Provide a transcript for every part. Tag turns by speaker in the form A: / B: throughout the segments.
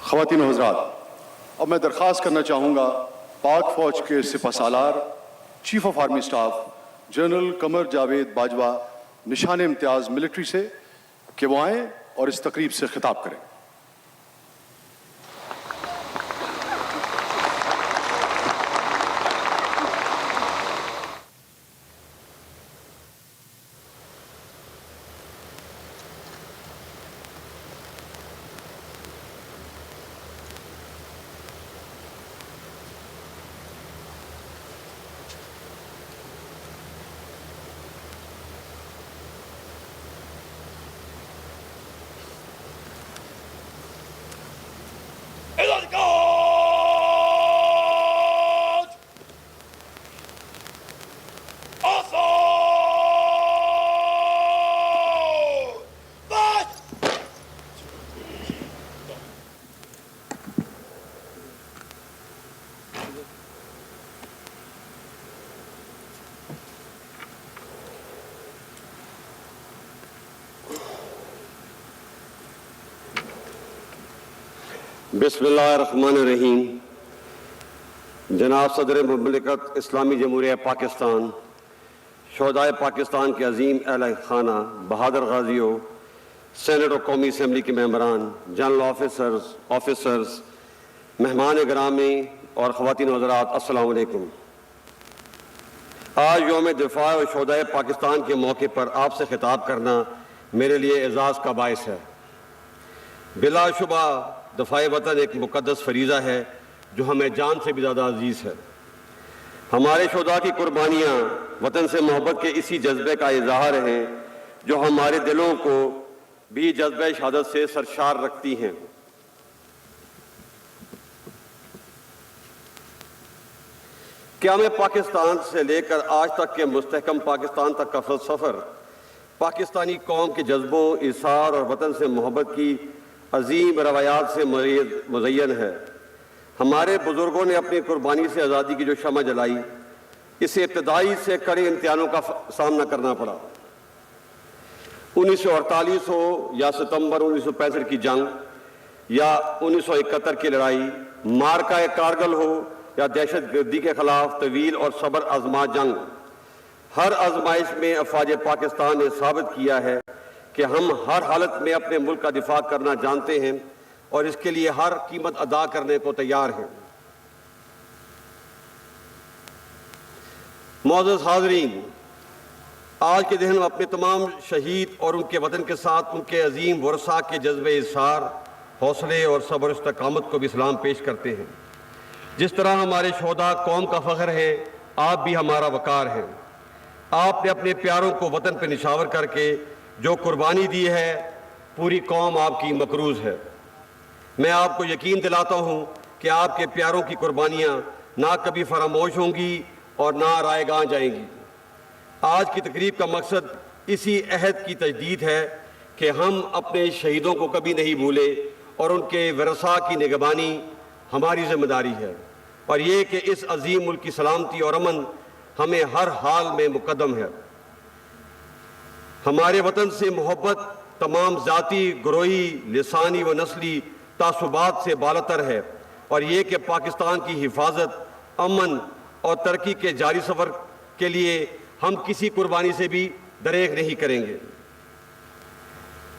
A: خواتین و حضرات، اب میں درخواست کرنا چاہوں گا پاک فوج کے سپہ سالار chief of army staff general Qamar Javed Bajwa Nishan Imtiaz military سے کہ وہ آئیں اور اس تقریب سے خطاب کریں۔
B: بسم اللہ الرحمن الرحیم۔ جناب صدر مملکت اسلامی جمہوریہ پاکستان، شہدائے پاکستان کے عظیم اہل خانہ، بہادر غازیوں، سینٹ اور قومی اسمبلی کے ممبران، جنرل آفیسرز، مہمان گرامی اور خواتین و حضرات، السلام علیکم۔ آج یوم دفاع و شہدائے پاکستان کے موقع پر آپ سے خطاب کرنا میرے لیے اعزاز کا باعث ہے۔ بلا شبہ دفاع وطن ایک مقدس فریضہ ہے جو ہمیں جان سے بھی زیادہ عزیز ہے۔ ہمارے شہداء کی قربانیاں وطن سے محبت کے اسی جذبے کا اظہار ہیں جو ہمارے دلوں کو بھی جذبہ شہادت سے سرشار رکھتی ہیں۔ قیام پاکستان سے لے کر آج تک کے مستحکم پاکستان تک کا سفر پاکستانی قوم کے جذبوں، ایثار اور وطن سے محبت کی عظیم روایات سے مزین ہے۔ ہمارے بزرگوں نے اپنی قربانی سے آزادی کی جو شمع جلائی، اسے ابتدائی سے کڑے امتحانوں کا سامنا کرنا پڑا۔ 1948 ہو یا ستمبر 1965 کی جنگ یا 1971 کی لڑائی، مارکہ کارگل ہو یا دہشت گردی کے خلاف طویل اور صبر آزما جنگ، ہر آزمائش میں افواج پاکستان نے ثابت کیا ہے کہ ہم ہر حالت میں اپنے ملک کا دفاع کرنا جانتے ہیں اور اس کے لیے ہر قیمت ادا کرنے کو تیار ہیں۔ معزز حاضرین، آج کے دن ہم اپنے تمام شہید اور ان کے وطن کے ساتھ ان کے عظیم ورثاء کے جذبے اظہار، حوصلے اور صبر و استقامت کو بھی سلام پیش کرتے ہیں۔ جس طرح ہمارے شہداء قوم کا فخر ہے، آپ بھی ہمارا وقار ہیں۔ آپ نے اپنے پیاروں کو وطن پہ نشاور کر کے جو قربانی دی ہے، پوری قوم آپ کی مقروض ہے۔ میں آپ کو یقین دلاتا ہوں کہ آپ کے پیاروں کی قربانیاں نہ کبھی فراموش ہوں گی اور نہ رائے گاں جائیں گی۔ آج کی تقریب کا مقصد اسی عہد کی تجدید ہے کہ ہم اپنے شہیدوں کو کبھی نہیں بھولے اور ان کے ورثاء کی نگہبانی ہماری ذمہ داری ہے، اور یہ کہ اس عظیم ملک کی سلامتی اور امن ہمیں ہر حال میں مقدم ہے۔ ہمارے وطن سے محبت تمام ذاتی، گروہی، لسانی و نسلی تعصبات سے بالاتر ہے، اور یہ کہ پاکستان کی حفاظت، امن اور ترقی کے جاری سفر کے لیے ہم کسی قربانی سے بھی دریغ نہیں کریں گے۔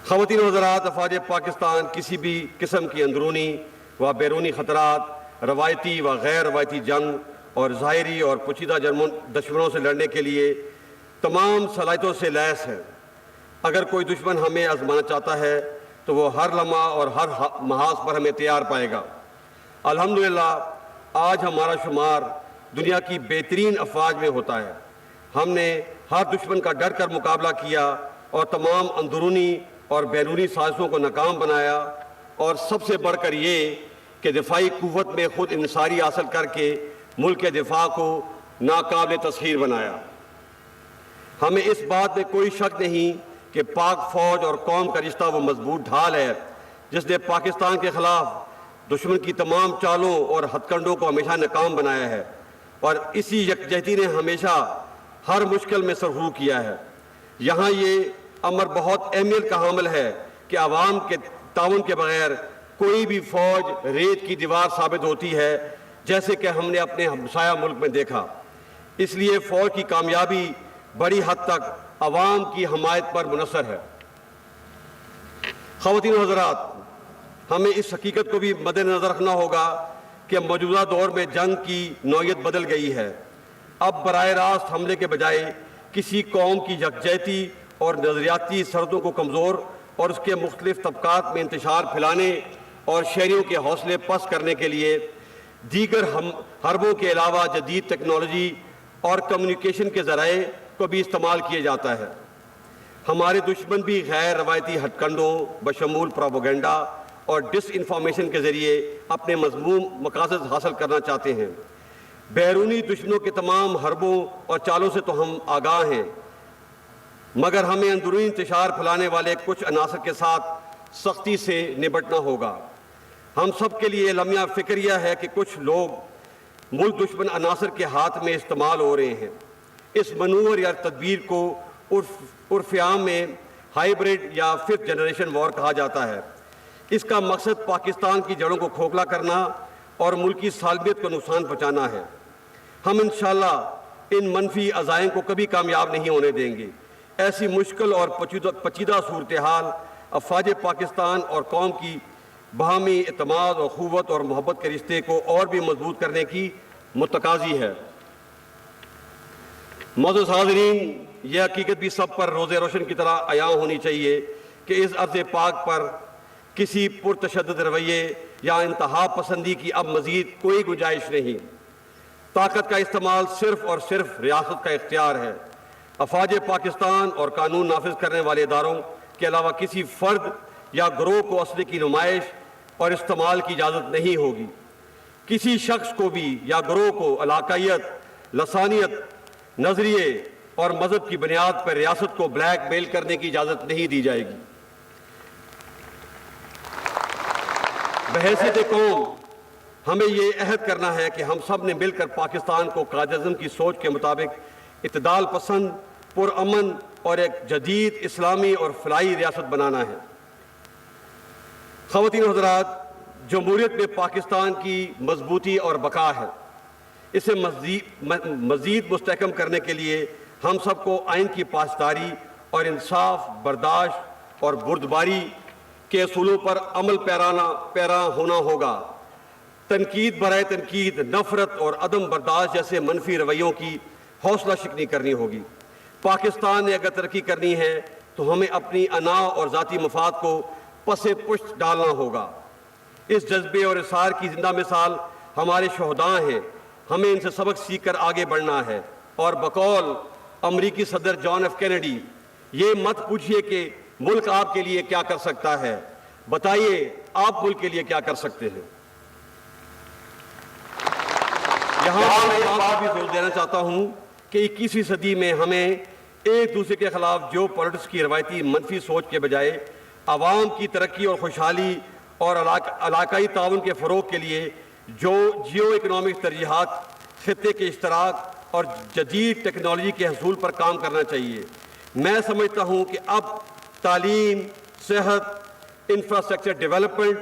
B: خواتین و حضرات، افواج پاکستان کسی بھی قسم کی اندرونی و بیرونی خطرات، روایتی و غیر روایتی جنگ اور ظاہری اور پوشیدہ دشمنوں سے لڑنے کے لیے تمام صلاحیتوں سے لیس ہے۔ اگر کوئی دشمن ہمیں آزمانا چاہتا ہے تو وہ ہر لمحہ اور ہر محاذ پر ہمیں تیار پائے گا۔ الحمدللہ آج ہمارا شمار دنیا کی بہترین افواج میں ہوتا ہے۔ ہم نے ہر دشمن کا ڈر کر مقابلہ کیا اور تمام اندرونی اور بیرونی سازشوں کو ناکام بنایا، اور سب سے بڑھ کر یہ کہ دفاعی قوت میں خود انحصاری حاصل کر کے ملک کے دفاع کو ناقابل تسخیر بنایا۔ ہمیں اس بات میں کوئی شک نہیں کہ پاک فوج اور قوم کا رشتہ وہ مضبوط ڈھال ہے جس نے پاکستان کے خلاف دشمن کی تمام چالوں اور ہتھ کنڈوں کو ہمیشہ ناکام بنایا ہے، اور اسی یکجہتی نے ہمیشہ ہر مشکل میں سرخرو کیا ہے۔ یہاں یہ امر بہت اہمیت کا حامل ہے کہ عوام کے تعاون کے بغیر کوئی بھی فوج ریت کی دیوار ثابت ہوتی ہے، جیسے کہ ہم نے اپنے ہمسایہ ملک میں دیکھا۔ اس لیے فوج کی کامیابی بڑی حد تک عوام کی حمایت پر منحصر ہے۔ خواتین و حضرات، ہمیں اس حقیقت کو بھی مد نظر رکھنا ہوگا کہ موجودہ دور میں جنگ کی نوعیت بدل گئی ہے۔ اب براہ راست حملے کے بجائے کسی قوم کی یکجہتی اور نظریاتی سرحدوں کو کمزور اور اس کے مختلف طبقات میں انتشار پھیلانے اور شہریوں کے حوصلے پست کرنے کے لیے دیگر حربوں کے علاوہ جدید ٹیکنالوجی اور کمیونیکیشن کے ذرائع کو بھی استعمال کیا جاتا ہے۔ ہمارے دشمن بھی غیر روایتی ہتھ کنڈوں بشمول پروپیگنڈا اور ڈس انفارمیشن کے ذریعے اپنے مذموم مقاصد حاصل کرنا چاہتے ہیں۔ بیرونی دشمنوں کے تمام حربوں اور چالوں سے تو ہم آگاہ ہیں، مگر ہمیں اندرونی انتشار پھیلانے والے کچھ عناصر کے ساتھ سختی سے نمٹنا ہوگا۔ ہم سب کے لیے لمحہ فکریہ ہے کہ کچھ لوگ ملک دشمن عناصر کے ہاتھ میں استعمال ہو رہے ہیں۔ اس منور یا تدبیر کو عرف عام میں ہائیبرڈ یا ففتھ جنریشن وار کہا جاتا ہے۔ اس کا مقصد پاکستان کی جڑوں کو کھوکھلا کرنا اور ملکی سالمیت کو نقصان پہنچانا ہے۔ ہم انشاءاللہ ان منفی عزائم کو کبھی کامیاب نہیں ہونے دیں گے۔ ایسی مشکل اور پیچیدہ صورتحال افواج پاکستان اور قوم کی باہمی اعتماد اور قوت اور محبت کے رشتے کو اور بھی مضبوط کرنے کی متقاضی ہے۔ معزز حاضرین، یہ حقیقت بھی سب پر روز روشن کی طرح عیاں ہونی چاہیے کہ اس ارض پاک پر کسی پرتشدد رویے یا انتہا پسندی کی اب مزید کوئی گنجائش نہیں۔ طاقت کا استعمال صرف اور صرف ریاست کا اختیار ہے۔ افواج پاکستان اور قانون نافذ کرنے والے اداروں کے علاوہ کسی فرد یا گروہ کو اسلحے کی نمائش اور استعمال کی اجازت نہیں ہوگی۔ کسی شخص کو بھی یا گروہ کو علاقائیت، لسانیت، نظریے اور مذہب کی بنیاد پر ریاست کو بلیک میل کرنے کی اجازت نہیں دی جائے گی۔ بحیثیت قوم ہمیں یہ عہد کرنا ہے کہ ہم سب نے مل کر پاکستان کو قائد اعظم کی سوچ کے مطابق اعتدال پسند، پرامن اور ایک جدید اسلامی اور فلاحی ریاست بنانا ہے۔ خواتین و حضرات، جمہوریت میں پاکستان کی مضبوطی اور بقا ہے۔ اسے مزید مستحکم کرنے کے لیے ہم سب کو آئین کی پاسداری اور انصاف، برداشت اور بردباری کے اصولوں پر عمل پیرا ہونا ہوگا۔ تنقید برائے تنقید، نفرت اور عدم برداشت جیسے منفی رویوں کی حوصلہ شکنی کرنی ہوگی۔ پاکستان نے اگر ترقی کرنی ہے تو ہمیں اپنی انا اور ذاتی مفاد کو پس پشت ڈالنا ہوگا۔ اس جذبے اور اصرار کی زندہ مثال ہمارے شہداء ہیں۔ ہمیں ان سے سبق سیکھ کر آگے بڑھنا ہے، اور بقول امریکی صدر جان ایف کینیڈی، یہ مت پوچھئے کہ ملک آپ کے لیے کیا کر سکتا ہے، بتائیے آپ ملک کے لیے کیا کر سکتے ہیں۔ یہاں میں ایک بات بھی زور دینا چاہتا ہوں کہ 21ویں صدی میں ہمیں ایک دوسرے کے خلاف جیو پولیٹکس کی روایتی منفی سوچ کے بجائے عوام کی ترقی اور خوشحالی اور علاقائی تعاون کے فروغ کے لیے جو جیو اکنامک ترجیحات، خطے کے اشتراک اور جدید ٹیکنالوجی کے حصول پر کام کرنا چاہیے۔ میں سمجھتا ہوں کہ اب تعلیم، صحت، infrastructure development,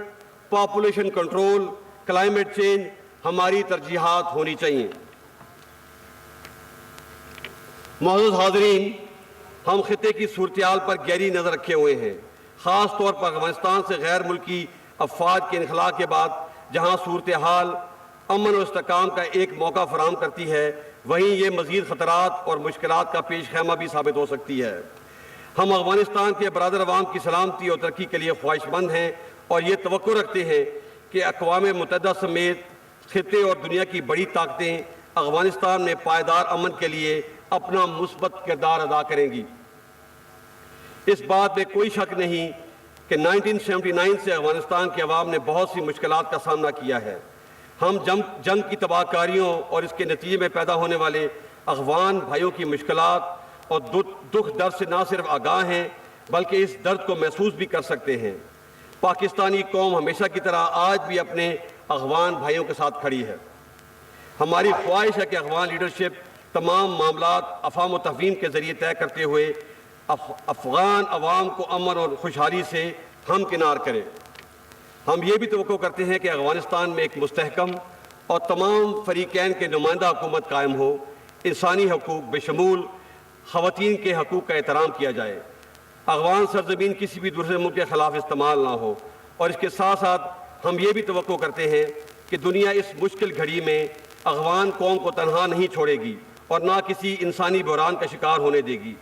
B: population control, climate change ہماری ترجیحات ہونی چاہیے۔ معزز حاضرین، ہم خطے کی صورتحال پر گہری نظر رکھے ہوئے ہیں، خاص طور پر افغانستان سے غیر ملکی افواج کے انخلاء کے بعد، جہاں صورتحال امن اور استحکام کا ایک موقع فراہم کرتی ہے، وہیں یہ مزید خطرات اور مشکلات کا پیش خیمہ بھی ثابت ہو سکتی ہے۔ ہم افغانستان کے برادر عوام کی سلامتی اور ترقی کے لیے خواہش مند ہیں اور یہ توقع رکھتے ہیں کہ اقوام متحدہ سمیت خطے اور دنیا کی بڑی طاقتیں افغانستان میں پائیدار امن کے لیے اپنا مثبت کردار ادا کریں گی۔ اس بات میں کوئی شک نہیں کہ 1979 سے افغانستان کے عوام نے بہت سی مشکلات کا سامنا کیا ہے۔ ہم جنگ کی تباہ کاریوں اور اس کے نتیجے میں پیدا ہونے والے افغان بھائیوں کی مشکلات اور دکھ درد سے نہ صرف آگاہ ہیں بلکہ اس درد کو محسوس بھی کر سکتے ہیں۔ پاکستانی قوم ہمیشہ کی طرح آج بھی اپنے افغان بھائیوں کے ساتھ کھڑی ہے۔ ہماری خواہش ہے کہ افغان لیڈرشپ تمام معاملات افہام و تفہیم کے ذریعے طے کرتے ہوئے افغان عوام کو امن اور خوشحالی سے ہمکنار کرے۔ ہم یہ بھی توقع کرتے ہیں کہ افغانستان میں ایک مستحکم اور تمام فریقین کے نمائندہ حکومت قائم ہو، انسانی حقوق بشمول خواتین کے حقوق کا احترام کیا جائے، افغان سرزمین کسی بھی دوسرے ملک کے خلاف استعمال نہ ہو، اور اس کے ساتھ ساتھ ہم یہ بھی توقع کرتے ہیں کہ دنیا اس مشکل گھڑی میں افغان قوم کو تنہا نہیں چھوڑے گی اور نہ کسی انسانی بحران کا شکار ہونے دے گی۔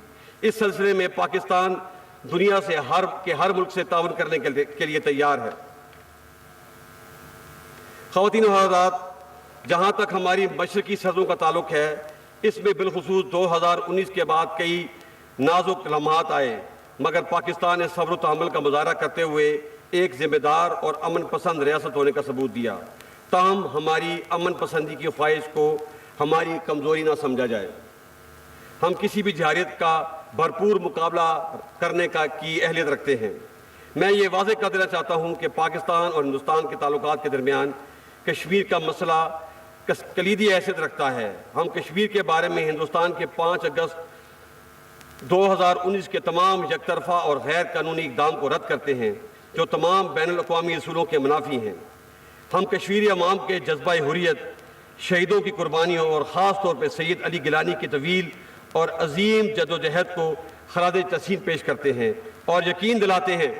B: اس سلسلے میں پاکستان دنیا سے ہر ملک سے تعاون کرنے کے لیے تیار ہے۔ خواتین و حضرات، جہاں تک ہماری مشرقی سرحدوں کا تعلق ہے، اس میں بالخصوص 2019 کے بعد کئی نازک لمحات آئے، مگر پاکستان نے صبر و تحمل کا مظاہرہ کرتے ہوئے ایک ذمہ دار اور امن پسند ریاست ہونے کا ثبوت دیا۔ تاہم ہماری امن پسندی کی خواہش کو ہماری کمزوری نہ سمجھا جائے۔ ہم کسی بھی جارحیت کا بھرپور مقابلہ کرنے کی اہلیت رکھتے ہیں۔ میں یہ واضح کر دینا چاہتا ہوں کہ پاکستان اور ہندوستان کے تعلقات کے درمیان کشمیر کا مسئلہ کلیدی حیثیت رکھتا ہے۔ ہم کشمیر کے بارے میں ہندوستان کے 5 اگست 2019 کے تمام یک طرفہ اور غیر قانونی اقدام کو رد کرتے ہیں جو تمام بین الاقوامی اصولوں کے منافی ہیں۔ ہم کشمیری عوام کے جذبہ حریت، شہیدوں کی قربانیوں اور خاص طور پہ سید علی گیلانی کی طویل اور عظیم جدوجہد کو خراج تحسین پیش کرتے ہیں اور یقین دلاتے ہیں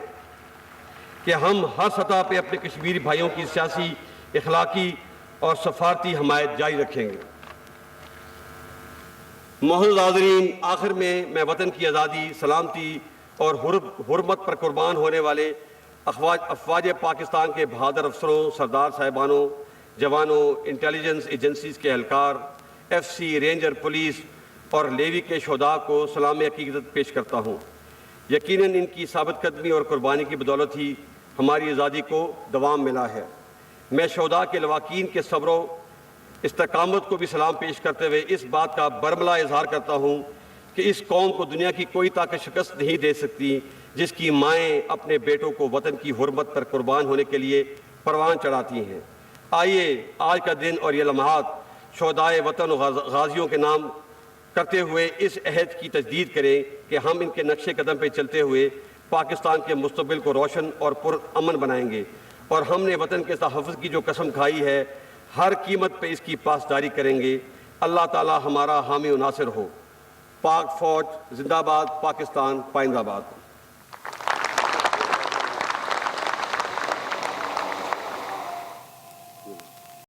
B: کہ ہم ہر سطح پہ اپنے کشمیری بھائیوں کی سیاسی، اخلاقی اور سفارتی حمایت جاری رکھیں گے۔ معزز حاضرین، آخر میں وطن کی آزادی، سلامتی اور حرمت پر قربان ہونے والے افواج پاکستان کے بہادر افسروں، سردار صاحبانوں، جوانوں، انٹیلیجنس ایجنسیز کے اہلکار، ایف سی، رینجر، پولیس اور لیوی کے شہداء کو سلام عقیدت پیش کرتا ہوں۔ یقیناً ان کی ثابت قدمی اور قربانی کی بدولت ہی ہماری آزادی کو دوام ملا ہے۔ میں شہداء کے لواحقین کے صبر و استقامت کو بھی سلام پیش کرتے ہوئے اس بات کا برملا اظہار کرتا ہوں کہ اس قوم کو دنیا کی کوئی طاقت شکست نہیں دے سکتی جس کی مائیں اپنے بیٹوں کو وطن کی حرمت پر قربان ہونے کے لیے پروان چڑھاتی ہیں۔ آئیے آج کا دن اور یہ لمحات شہدائے وطن و غازیوں کے نام کرتے ہوئے اس عہد کی تجدید کریں کہ ہم ان کے نقش قدم پہ چلتے ہوئے پاکستان کے مستقبل کو روشن اور پرامن بنائیں گے، اور ہم نے وطن کے تحفظ کی جو قسم کھائی ہے ہر قیمت پہ اس کی پاسداری کریں گے۔ اللہ تعالی ہمارا حامی و ناصر ہو۔ پاک فوج زندہ باد، پاکستان پائندہ باد۔